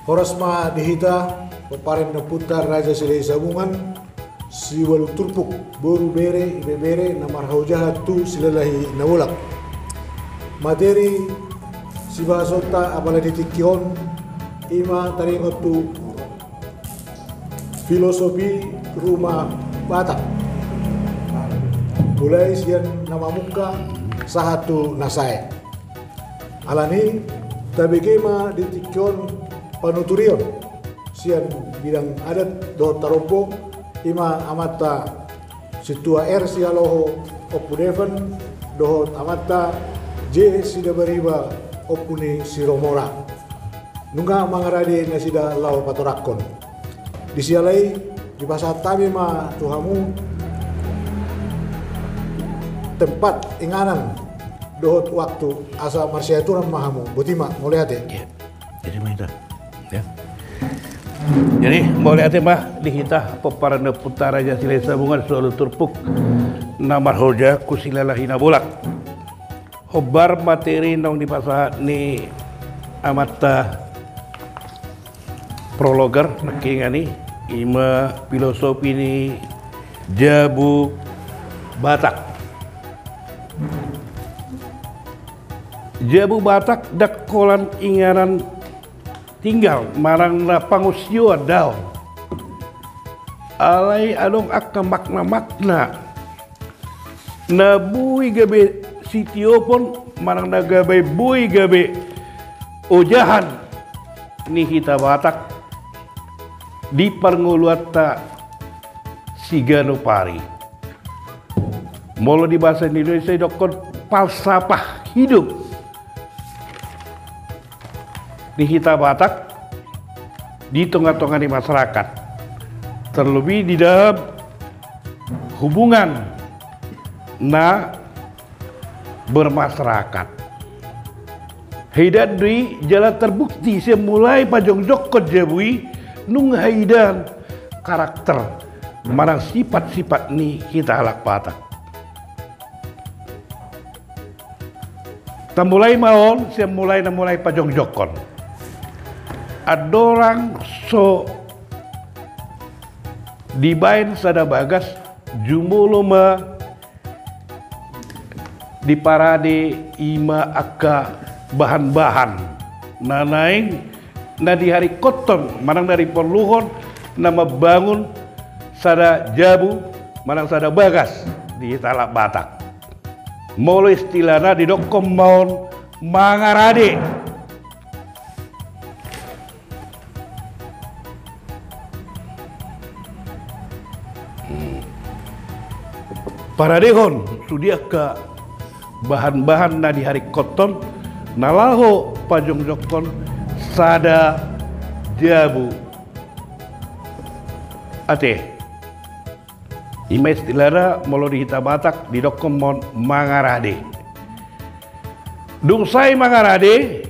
Horasma dihita peparen na putar Raja Silai Sabungan si walu turpuk boru bere ibe bere na marhaujaha tu silalahi na ulak materi si bahasota apala ditikion ima taringot tu filosofi rumah Batak mulai sian nama muka sahatu nasai alani tabegema ditikion panuturion sian bidang adat do tarompo ima amata situa si aloho opudevan dohot amata je sida beriba opuni siromora nunga mangarade na sida lao patorakon disialai di bahasa tabi ma tuhamu tempat inganan dohot waktu asa marsiaturan mahamu butima mulai hati jadi mainan ya. Jadi mau lihat mah dihita peparana putar Raja Silai Sabungan soal turpuk namar hoja kusilalahi bolak hobar materi nong di pasah ni amata prologer nakinga ni ima filosofi ni Jabu Batak. Jabu Batak dakolan ingaran tinggal marang na pangusyo daw alay anong akka makna na buwi gabi sitio pon marang nagabay buwi gabi ujahan ni hita Batak di parnguluat ta Siganupari molo di bahasa Indonesia dokon falsafah hidup di hita Batak di tengah-tengah di masyarakat terlebih di dalam hubungan na bermasyarakat hidat di jalan terbukti semulai pajongjok ke jabui nung haidan karakter marang sifat-sifat ni hita halak Batak tamulai maon semulai namulai pajongjokon adorang so dibain sada bagas jumulo ma di parade ima akka bahan-bahan nanaing na di hari koton manang dari perluhon nama bangun sada jabu manang sada bagas di talak Batak molo istilahna di dokom maon mangarade paradehon sudia ke bahan-bahan na di hari koton nalaho pajongjokon sada jabu ate ima istilahna molo di hita Batak di dokom mon mangarade dungsai mangarade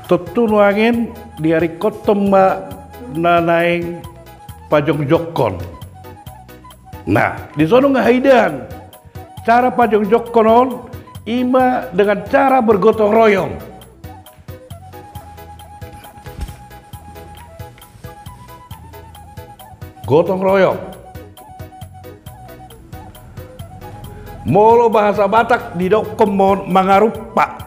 tutunuangin di hari koton ma nanaing pajongjokon. Nah, di sono ngahaidan cara pajongjokon ima dengan cara bergotong royong. Gotong royong. Molo bahasa Batak di dokom mangarupa.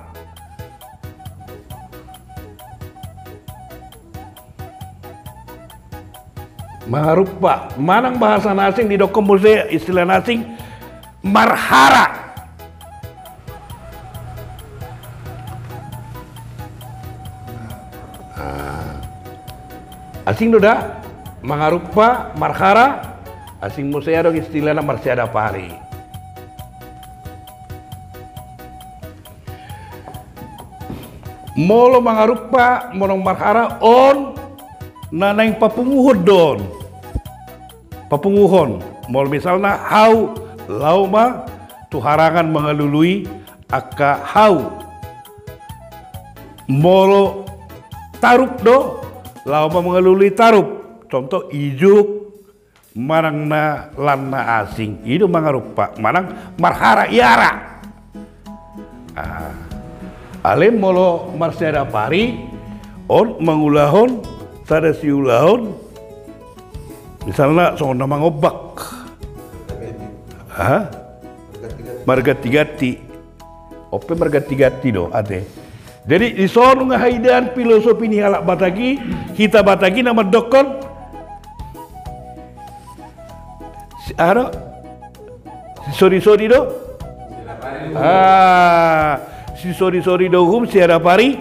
Maharupa, manang bahasa nasing di dokom musik istilah nasing marhara. Asing duda, mangarupa, marhara, asing musik dong istilahnya marsiada pari. Molo mangarupa, monong marhara on nanaing papunguhon don. Papunguhon, mol misalnya hau lauma tu harangan mengalului aka hau molo tarup do lauma mengalului tarup contoh ijuk marang na lanna asing itu mangarupa marang marhara iara alem molo marsiada pari on mangulahon sada siulahon misalnya soalnya mangobak margati-gati ope margati-gati do ade jadi di sono ngahaidan filosofi ni halak batagi kita batagi nama dokon sorry do si sorry do siara pari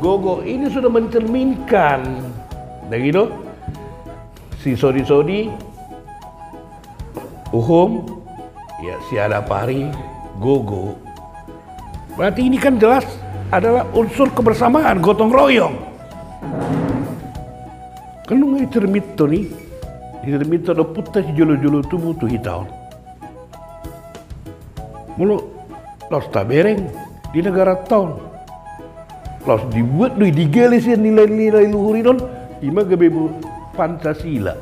gogo ini sudah mencerminkan dah gitu si sorry ya siara pari gogo berarti ini kan jelas adalah unsur kebersamaan gotong royong kan nunggu cermit tuh nih cermit tuh putih julu tubuh tuh hitam mulu los tabereng di negara tahun los dibuat doi digelis ya nilai-nilai luhur itu ima gebebu Pancasila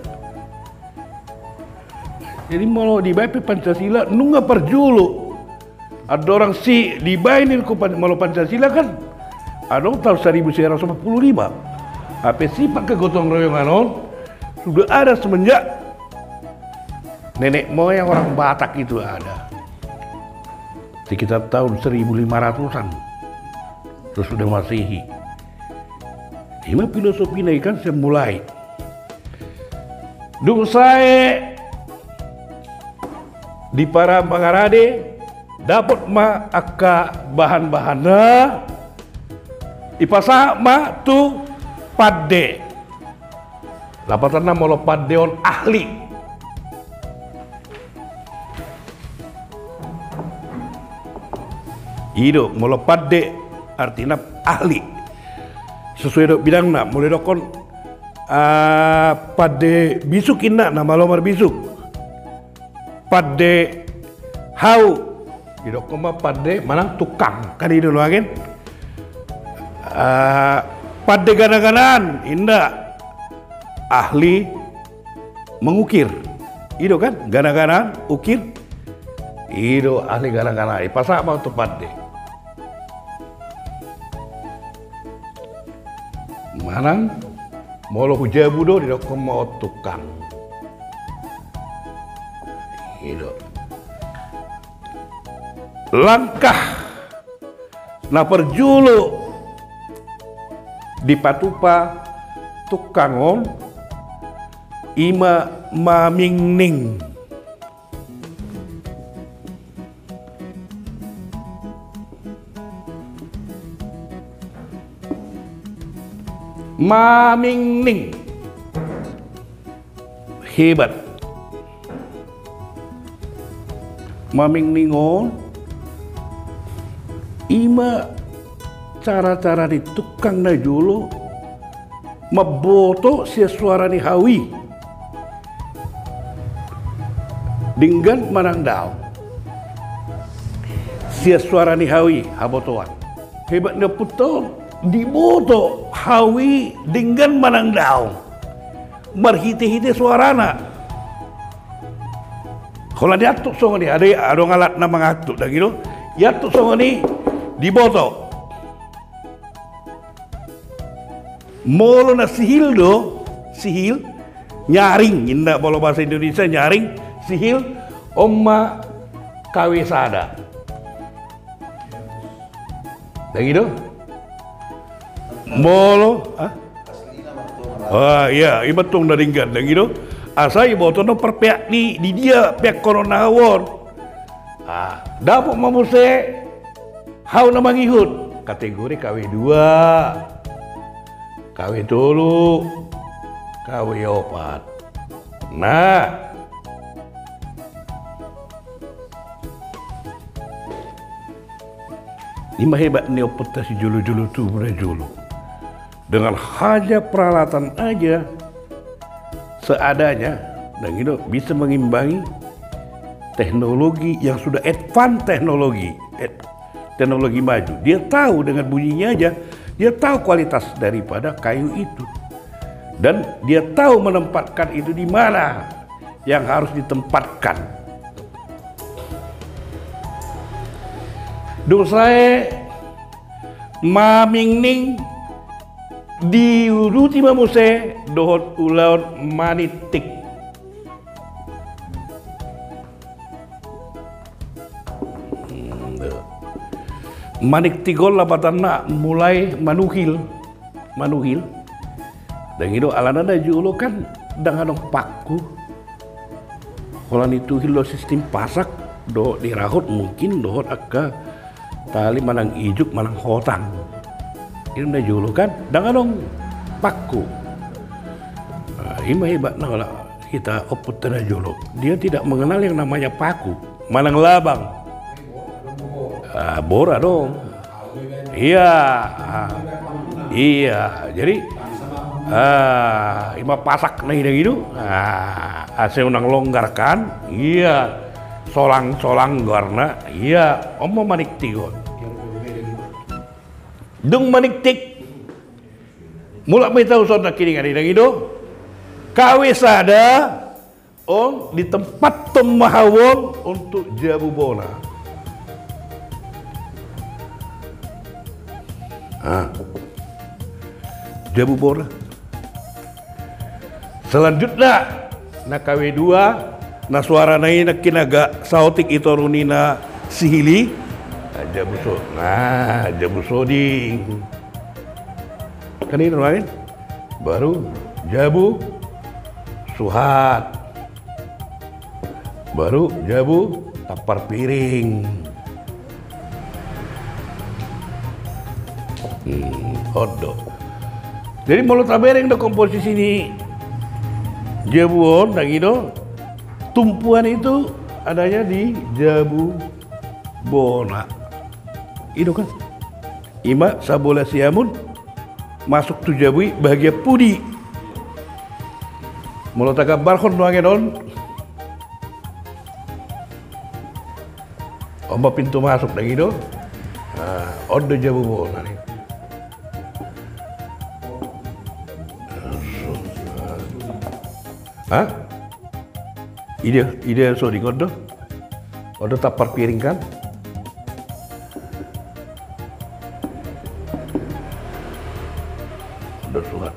jadi mau dibaca Pancasila nunggu perjulu ada orang si dibainin ku malu Pancasila kan ada tahun 1945 apa sifat kegotong royongan on sudah ada semenjak nenek moyang orang Batak itu ada sekitar tahun 1500-an terus sudah Masehi. Ima filosofi ini kan saya mulai. Dung saya di para pangarade dapat ma aka bahan-bahanna ipasa ma tu padde. Lapatana molo paddeon ahli. Ido molo padde artinya ahli sesuai dok bidang nak mulai dokon pada bisuk inna nama lomar bisuk pada hau di dokon mah pada mana tukang kan itu loh kan pada gana-ganaan indah ahli mengukir itu kan gana-ganaan ukir itu ahli gana-ganaan pasak mau tu pada manang molo hujabu do di dokon mau tukang itu langkah na perjulu di patupa tukangon ima mamingning mamingning hebat mamingningon ima cara-cara di tukang na julu maboto sia suara ni hawi dinggan manangdao sia suara ni hawi habotoan hebatnya putol diboto hawi dinggan manangdao berhiti-hiti suarana kalau diatuk songo ni ada ngalat na mangatuk dah gitu diatuk songo ni diboto molo na sihil do sihil nyaring indah bolo bahasa Indonesia nyaring sihil omma kawisada dah gitu molo iya ibatong naringgan dah gitu asai boto no perpihak di dia pihak corona awon dapat mamuse hau na mangihut kategori KW2 KW3 KW4 nah ini hebat neopotasi julu-julu tuh julu dengan hanya peralatan aja seadanya dan gitu bisa mengimbangi teknologi yang sudah advance teknologi maju. Dia tahu dengan bunyinya aja, dia tahu kualitas daripada kayu itu. Dan dia tahu menempatkan itu di mana yang harus ditempatkan. Dosae mamingning di uruti mamuse dohot ulaun manitik. Manik tigol lapatanna mulai manuhil. Dan itu alana da julo kan dengan paku. Kalau itu hilo sistem pasak do dirahut mungkin dohot akka tali manang ijuk manang hotang. Itu da julo kan dengan paku. Ima hebat nah kalau kita oput da julo. Dia tidak mengenal yang namanya paku, manang labang. Bora dong. Iya. Iya. Jadi ima pasak nih gitu. Ase unang longgarkan. Iya. Solang garna. Iya. Omo manik tigon. Dung manik tik. Mulak may tahu sona kini ngari gitu. Kawis ada di tempat temahawon untuk jabu bona. Jabu bona. Selanjutnya na KW2 na suara nai nak kinaga sautik itorunina sihili jabu soding kanina lain baru jabu suhat baru jabu tapar piring. Odo. Jadi mulut abereng do komposisi ini jabuon dan itu tumpuan itu adanya di jabu bona. Itu kan ima sabola siamun masuk tu jabui bahagia pudi. Mulut agak barhon doangedon. Omba pintu masuk dan itu odo jabu bona nih. Ide so di ngodo tapar piring kan? Odo suhat.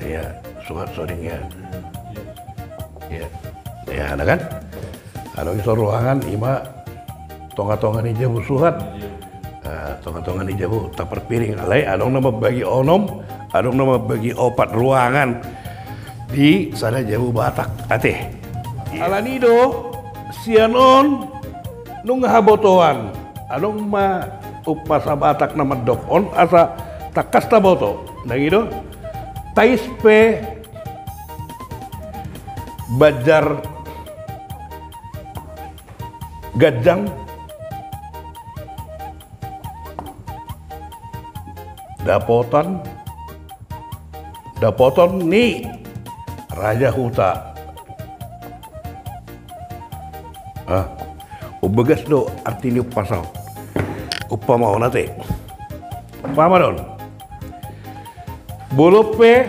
Ya, suhat soring ya. Ya, ada kan? Ada iso ruangan ima tonga-tonga ni jabu suhat. Tonga-tonga ni jabu tapar piring. Alai adong nama bagi onom, adong nama bagi opat ruangan. Di sana jabu Batak ate. Alanido sianon nung habotoan anong ma upasa Batak nama dokon asa takas taboto nagido taispe bajar gajang dapoton ni Raja Huta. Ubegas do artinya pasal. Upa mau nate. Paham don? Bolope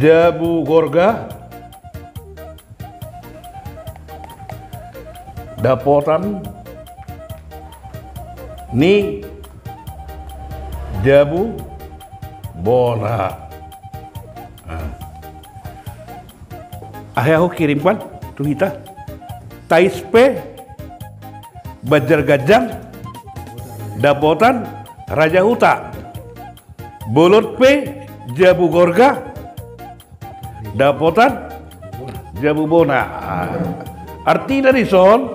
jabu gorga dapotan ni jabu bona. Aku kirimkan tuh kita taispe bajar gajang dapotan Raja Huta bolot pe jabu gorga dapotan jabu bona. Arti dari son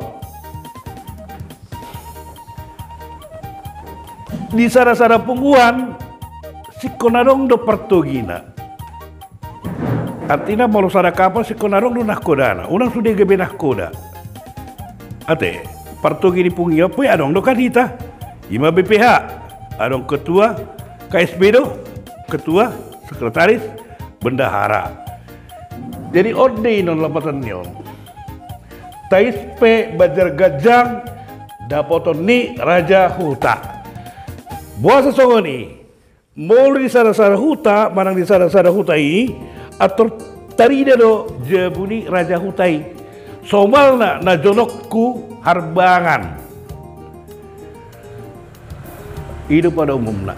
di sana-sana pungguan si konarong do pertogina. Artinya mau sada kapal si konarong do nahkodana. Unang sudah gebe nahkoda. Ate pertogi di pungia pun adong do kadita. Ima BPH adong ketua KSB do, ketua sekretaris bendahara. Jadi ode non lapatan nyon. Taispe Bajar Gajang dapoton ni Raja Huta. Buasa songoni. Molo di sara-sara huta, manang di sara-sara hutai, atau tarida do jabuni Raja Hutai. Somalna na jonokku harbangan. Itu pada umumnya.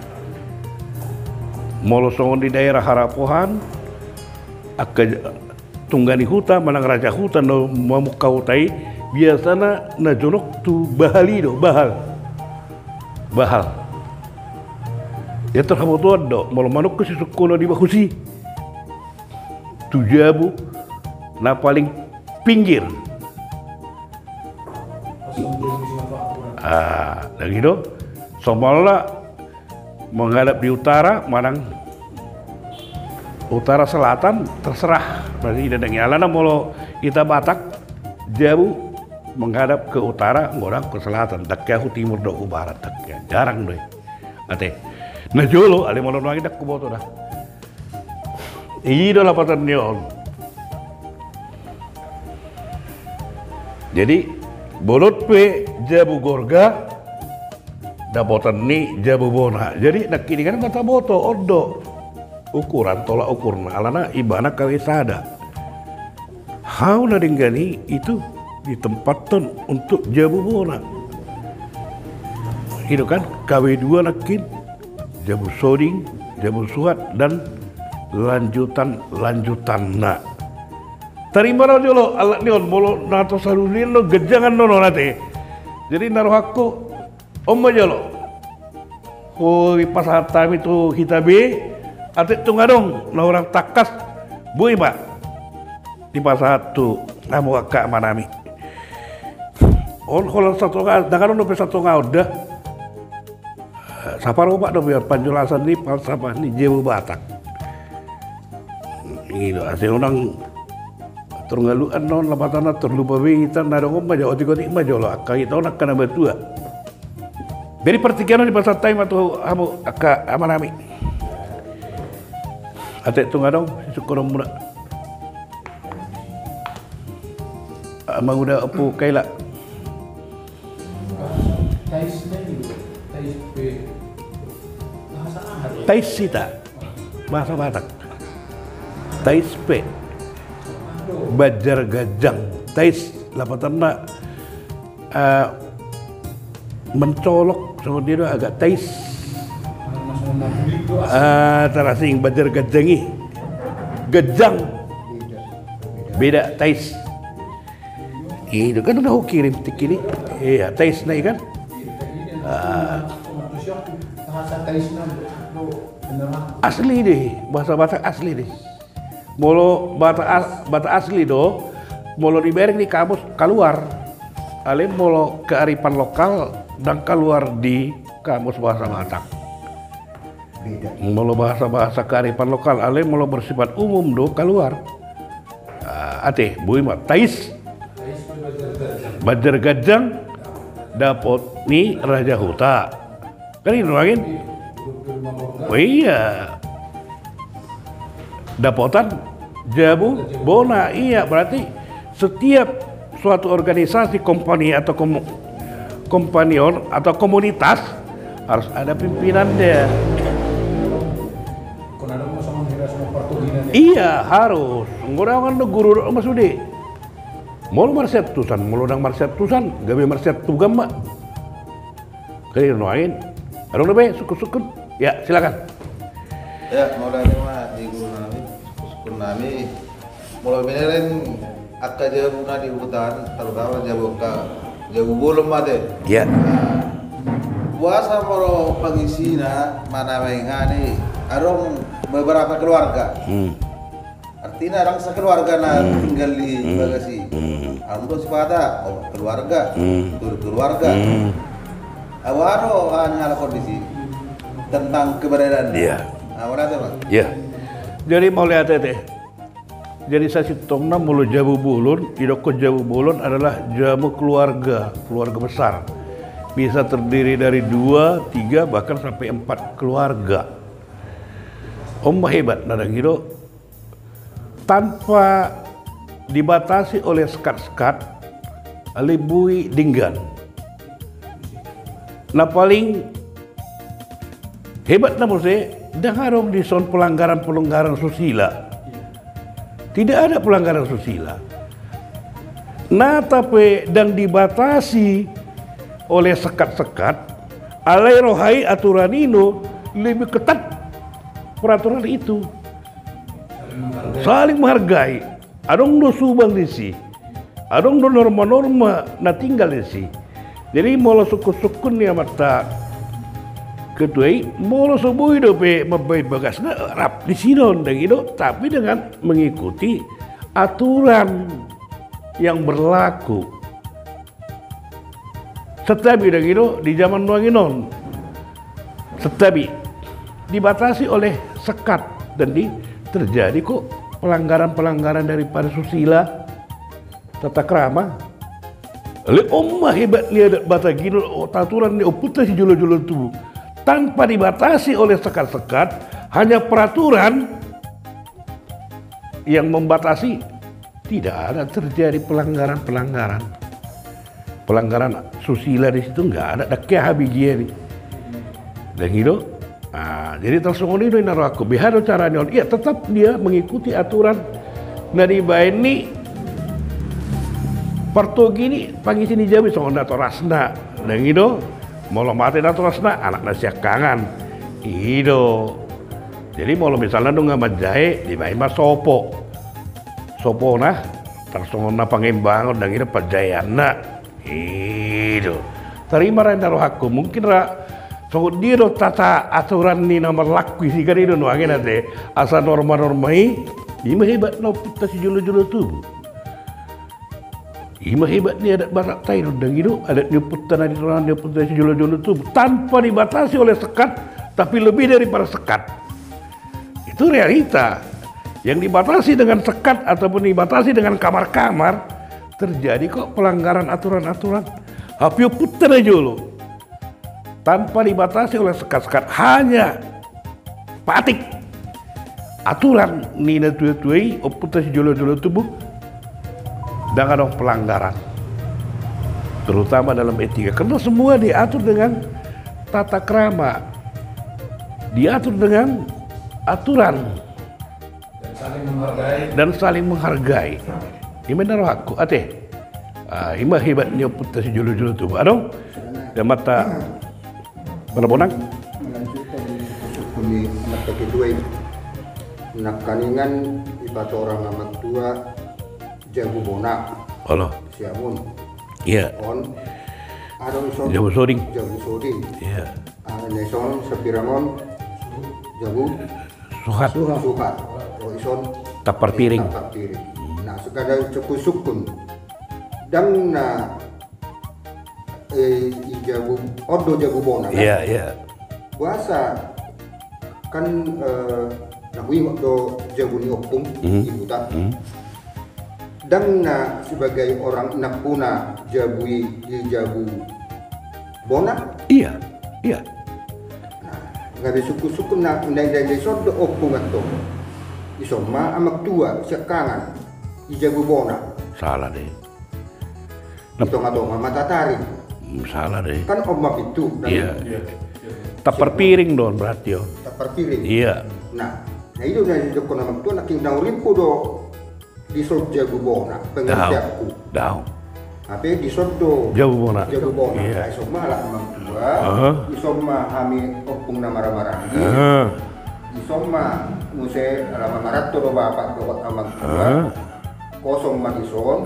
Molo songon di daerah Harapohan, tunggani huta, manang Raja Huta no mamuka hutai, biasana na jonok tu bahalido, bahal. Ya terhamutuan do, molo manuk ke sisukono di bakusi. Tujabu na paling pinggir. Dan gitu, Somala menghadap di utara, manang utara selatan terserah. Berarti tidak nyalana molo kita Batak, Jabu menghadap ke utara, ngorang ke selatan. Dakyahu timur do ke barat, dakya jarang deh. Ate, nah jolo, ale molo nuangi dak kuboto dah. Iya lapatan nyon. Jadi bolot pe Jabu Gorga dapotan ni Jabu Bona. Jadi nak kini kan kata boto odo ukuran tolak ukurna alana ibana kawisada. Hau na dinggani itu ditempatkan untuk Jabu Bona. Itu kan KW2 nakin Jabu Soding, Jabu Suhat dan lanjutan nak. Terima lo jolo alat nion bolo nato sarulin lo gejangan nono nate. Jadi naruh aku omma jolo. Ko pas hatam itu hitabe atik tungadong na orang takas bui pak di pas satu namu akak manami. On kalau satu dengan ono satu udah sapar opak do biar penjelasan ni falsafah ni Jawa Batak. Gitu asal orang terngaluan non lapatana terlupa kita narong majo otik-otik majo lo akai tau nak kena betua. Dari pertigaan di pasar time atau amu aka amanami. Ate tu ngadong syukur muna. Amang udah apu kaila. Taisita bahasa Batak. Taispe Bajar Gajang. Tais lapatanna mencolok sama dia agak tais. Terasing Bajar Gajangi. Gajang beda tais. Itu kan udah kirim tik ini. Iya, tais naik kan? Asli deh, bahasa Batak asli deh. Molo Batak asli do, molo dibereng di kamus keluar. Ale molo kearifan lokal dan keluar di kamus bahasa Batak. Molo bahasa kearifan lokal, ale molo bersifat umum do keluar. Ate, bui mah tais. Bajar Gajang dapat ni Raja Huta. Kan itu lagi. Oh iya. Dapotan Jabu Bona. Iya, berarti setiap suatu organisasi, kompani atau kompanion atau komunitas harus ada pimpinannya. Iya, harus. Ngurangan guru Mas Udi. Molo marset tusan, molo nang marset tusan, gawe marset tugam mak. Kayak noain. Arung lebih sukun. Ya, silakan. Ya, mulai mah di guru nami mulai beneran akka Jabu di hutan, terutama Jabu Bolong made. Ya. Puasa molo pangisina mana mengani arong beberapa keluarga. Artinya orang sekeluarga tinggal di Bagasi. Alhamdulillah sepata keluarga, keluarga. Awaro hanya kondisi tentang keberadaan. Iya. Awalnya apa? Iya. Jadi mau lihat teh. Jadi saya sitongna mulu Jabu Bolon, idoko Jabu Bolon adalah jamu keluarga besar. Bisa terdiri dari 2, 3 bahkan sampai 4 keluarga. Hebat nadang gitu. tanpa dibatasi oleh sekat-sekat alibui dinggan. Nah paling hebat namun saya dengarong di son pelanggaran susila. Tidak ada pelanggaran susila. Nah tapi dan dibatasi oleh sekat-sekat, alai rohai aturan ini lebih ketat peraturan itu. Saling menghargai. Adong do subang disi. Adong do norma-norma na tinggal disi. Jadi molo suku-sukun ni mata kedua molo sobui do pe mabai bagas na rap di sinon dan itu tapi dengan mengikuti aturan yang berlaku. Tetapi dan itu di zaman Nuanginon tetapi dibatasi oleh sekat dan terjadi kok pelanggaran-pelanggaran daripada susila tata krama. Oleh omah hebat ni ada batagino aturan ni oputa si jolo-jolo tu tanpa dibatasi oleh sekat-sekat, hanya peraturan yang membatasi. Tidak ada terjadi pelanggaran-pelanggaran. Pelanggaran susila di situ enggak ada. Dakia habigia ni. Dan gitu. Jadi tersungguh ini naruh aku. Bihado caranya. Ya tetap dia mengikuti aturan. Dari bain ni pertogi ni panggil sini jawi soalnya atau rasna. Dan gitu. Mau mati atau rasna anak nasi kangen. Itu. Jadi mau misalnya dong nggak jahe di bain mas sopo. Sopo nah tersungguh na pangimbangon dan itu perjayaan nak. Itu. Terima rai naruh aku. Mungkin so dia do tata aturan ni nomor laku sih kan itu nuangin nanti asal norma-norma ini hebat no putas julu-julu tu. Ini hebat ni ada barat tayo dan gitu ada nyeputan di orang nyeputan julu-julu tu tanpa dibatasi oleh sekat tapi lebih daripada sekat. Itu realita. Yang dibatasi dengan sekat ataupun dibatasi dengan kamar-kamar terjadi kok pelanggaran aturan-aturan. Hampir putar aja lo. Tanpa dibatasi oleh sekat-sekat hanya patik aturan nina tuai oputasi jolo-jolo tubuh dan ada pelanggaran terutama dalam etika karena semua diatur dengan tata krama diatur dengan aturan dan saling menghargai ini benar aku ate ini hebatnya oputasi jolo-jolo tubuh adong dan mata Bonang melanjutkan di anak kedua ini nak kaningan ibarat orang amat tua jago bona Allah siamun iya on ada ison jago soding iya neson sepiramon jago suhat oh ison tapar piring nah sekadar cukup sukun dan jago ordo jago bona kan? Iya. Puasa kan nakui ordo jago ni opung ibu tak. Dan sebagai orang nakuna jagui jago bona. Iya. Nah, ngabe suku-suku na ndai sordo opung atau isoma amak tua sekangan jago bona. Salah deh. Itong mata tarik. Salah deh. Kan omah itu. Iya. Tapar piring dong berarti yo. Tapar piring. Iya. Nah itu dari joko nama tu nak kingdang rimpu do di sod jago bona pengertianku. Daun. Apa di sod do jago bona. Iya. Isoma lah memang tua. Isoma kami opung nama marah-marah. Isoma muse lama marah tu do bapak do amang tua. Kosong matison.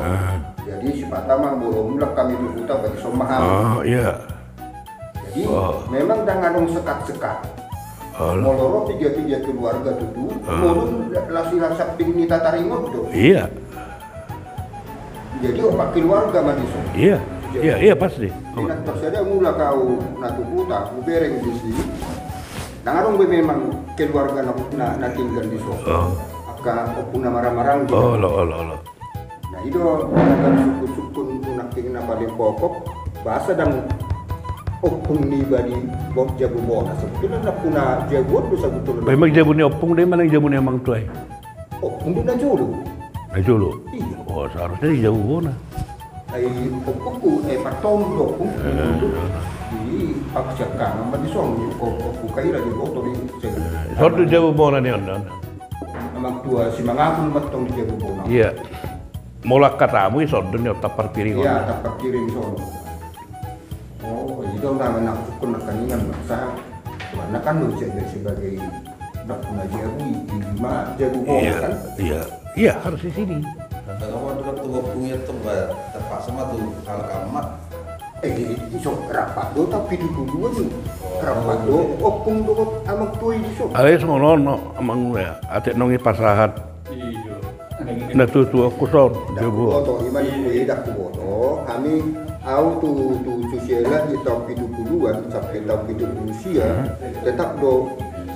Jadi si Patama belum kami dibuta bagi somaham. Iya. Jadi memang dengan sekat-sekat. Moloro tiga keluarga itu, molun lasi-lasi ping nita taringot do. Iya. Jadi opak keluarga maniso. Iya pasti. Nak tersedia mula kau natukuta, bereng di sini. Nangarong memang keluarga na tinggal di sono. Aka opuna marah-marah. Allah. Nah itu akan suku-suku nak tinggal paling pokok bahasa dan opung ni badi bot jago bona sebetulnya nak puna jago tu sebetulnya. Memang jago ni opung dia mana jago ni emang tuai. opung di Najolo. Najolo. Iya. Oh, seharusnya di jauh mana? Ay opungku patong opung di pagjakan naman di song opung kayo lagi boto di Sor di jauh mana nih anda? amang tua si mangapun matong di jago bona. Iya. Mulak katamu sor dunia tapar piring. Iya, tapak kirim sono. Oh, itu naman nakukun na kaningan sa mana kan lu jadi sebagai dakuna jago di lima jago bona Iya, kan. iya, iya harus di sini. Kalau ada tuh punya tempat terpaksa mah tuh hal kamat. Iso rapat do tapi dulu nih. Rapat do opung do amang tua iso. Alis ngono no amang ya, ate nongi pasahat. Iya. Na tutu aku sor jauh. Boto iman kue dak boto kami au tu susela di tahun 70-an sampai tahun 70 tetap do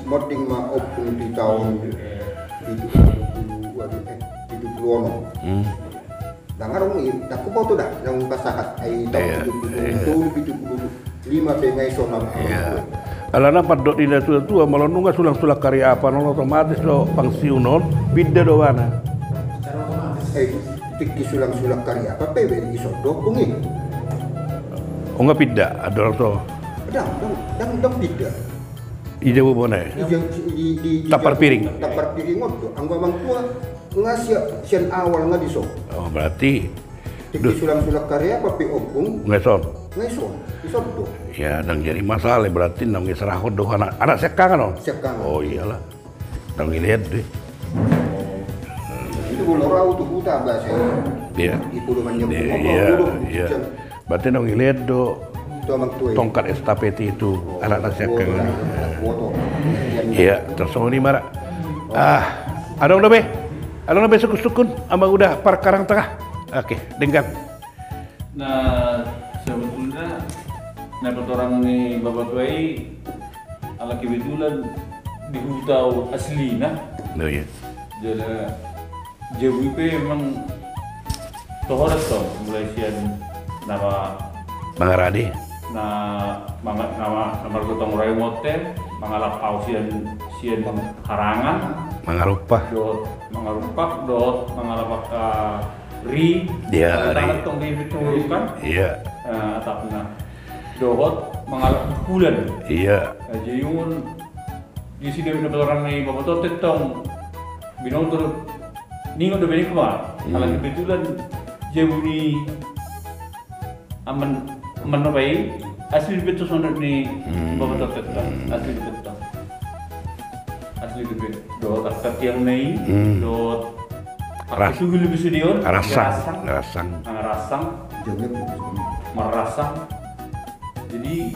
moding ma opung di tahun 70-an. Nah ngarong aku boto dah yang pasahat ai tahun 70 pengai sonam. Iya. Kalau nampak dok di tua malah nunggu sulang karya apa non otomatis lo pangsiunon bida do mana. Tiki sulang karya apa pebe iso do pungi. Oh nggak bida ada orang tuh. Dang bida. Ide mana? Di Tapar piring. Tapar piring ngoto. Anggo mang tua ngasih sian awal nga diso. Oh berarti Tiki sulang karya apa pe opung nggak son. ngaison. Iso do. Ya nang jadi masalah berarti nang serahot do anak sekangan non. Sekangan. Oh iyalah. Nang lihat deh. Itu boleh rau tuh huta bahasa. Iya. Ibu lu manjang Iya. Berarti nang lihat do Itu amang tua. tongkat estafeti itu anak sekangan. Foto. Iya, tersong ini marah. Ada udah be? Ada udah be sukun ama udah perkarang tengah. Oke, denggang. Nah, sebetulnya dapat orang ni bapak tuai ala kebetulan di hutau asli nah. Oh iya. Jadi JWP memang tohorat toh mulai sian nama Mangaradi. nama gotong royong motel mangalap sian harangan Mangarupa. dot mangarumpak dot mangalap ri Iya, ri. tong di kan Iya. tapna dohot mangalap bulan Iya. jadi yun di sini ada orang nih bapak tuh tetong binong turut ningon do benik mah ala kebetulan jauh ni aman baik asli betul sonat ni bapak tuh tetong asli tetong asli betul dot akad yang naik dot Ras- suhu lebih sedion Rasang. rasang merasang jadi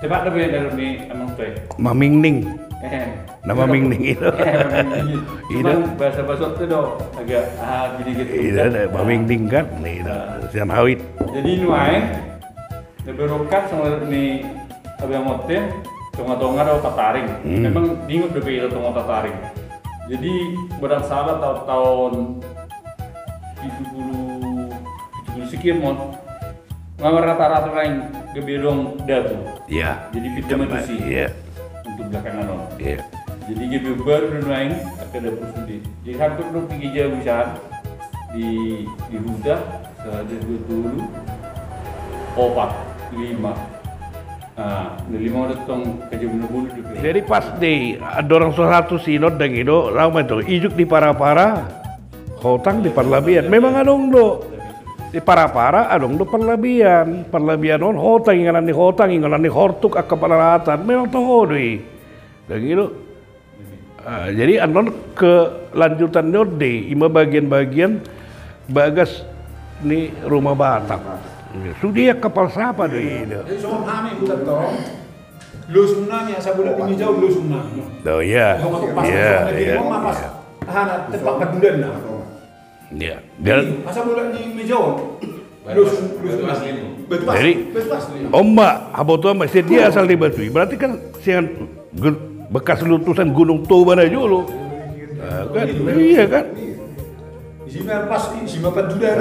cepat lebih dari ni emang tuh Mamingning. Nama Mingning itu. Cuman bahasa-bahasa itu dong agak gini gitu. Iya, Mamingning kan. Nih, sian hawit. Jadi nuai lebih rokat sama ni abang motel tonga-tonga atau tataring. Memang bingung lebih itu tonga tataring. Jadi barang salah tahun 70 sekian mon ngamar rata-rata lain gebedong datu. Iya. Jadi kita menusi. Iya. Untuk belakangan on. Iya. Jadi dia baru main akan ada prosedur. Jadi hampir 2 jam usaha di hutan ada 20 4 5. Nah, 5 datang kerja benar-benar juga. Jadi pas di ada orang satu sinod dan itu lama itu ijuk di para-para hutang di parlabian. Memang adong do di para-para adong do parlabian on hutang inganan di hortuk akapalaratan memang toho doi. Dan gitu. Jadi anon kelanjutan nyode ima bagian-bagian bagas ni rumah Batak. Sudah kapal siapa doi itu? Jadi soal kami bukan toh. Lusung nami asal bulan tinggi jauh lusung nami. Oh iya. Iya. Pas tahan tempat kedulan lah. Iya. Asal bulan di Mijau. Lusung asli. Jadi Omba Habotua masih dia asal di Batui. Berarti kan siang bekas letusan Gunung Toba aja dulu. Kan? Iya kan? Di sini pas di sini kedulan.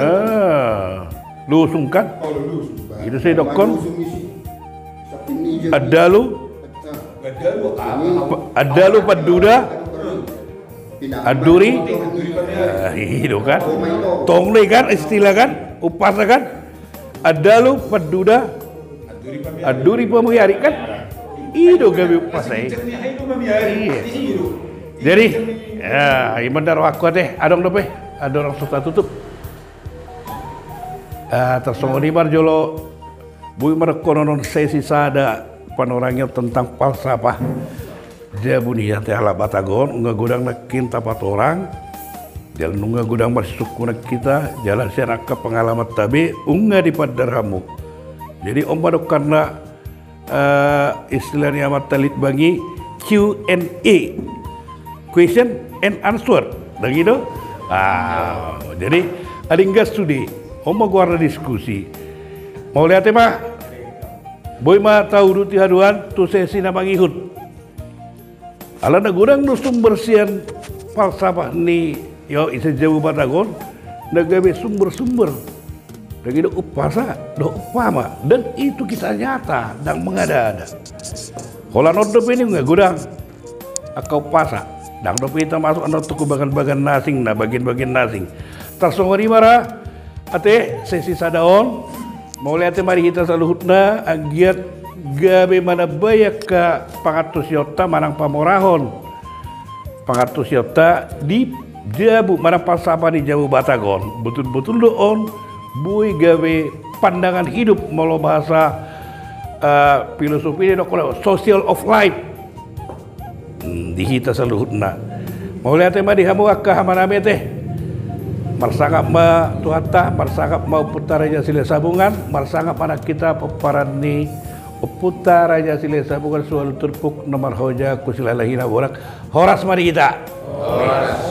Lusung kan? Oh, lulus. Itu saya dokon. Ada lu. Ada lu Paduda. Aduri, itu kan, tongle kan, istilah kan, upasa kan, adalu paduda, aduri pamuyari kan, itu gabi upasa. Iya. Jadi, ya, imandar waktu deh, adong dope, ada orang suka tutup. Tersongoni marjolo, bui merekonon sesi sada panorangnya tentang falsafah. Jabuni yang tehala Batagon, unggah gudang nak kinta pat orang, jalan unggah gudang bersyukur kita, jalan sianak ke pengalaman tabi, unggah di padarhamu. Jadi om badok karena istilahnya amat talit bangi Q&A, question and answer, dan gitu. Jadi ada enggak studi, om mau gua diskusi, mau lihat mah, boy mah tahu ruti haduan, tu sesi nama ngihut. Ala na gudang no sumber-sian falsafah ni yo isa jauh Batagon nagabe sumber-sumber dan itu upasa do upama dan itu kisah nyata dan mengada-ada. Kalau nodop ini nggak gudang akau pasa dan nodop kita masuk anak tuku bagan-bagan nasing na bagian-bagian nasing tersongori marah ate sesi sadaon mau lihat mari kita saluhutna agiat gabe mana bayak ke pangatus yota manang pamorahon pangatus yota di Jabu manang pasapa di Jabu Batagon betul-betul doon bui gabe pandangan hidup molo bahasa filosofi ini dokter social of life di kita saluhutna mau lihat mah di hamu akka hamaname teh marsangap ma tuhata marsangap mau putaranya sila sabungan marsangap anak kita peparan ni Putar Raja Silesa bukan soal terpuk nomor hoja kusilalahi na borak horas mari kita. Horas.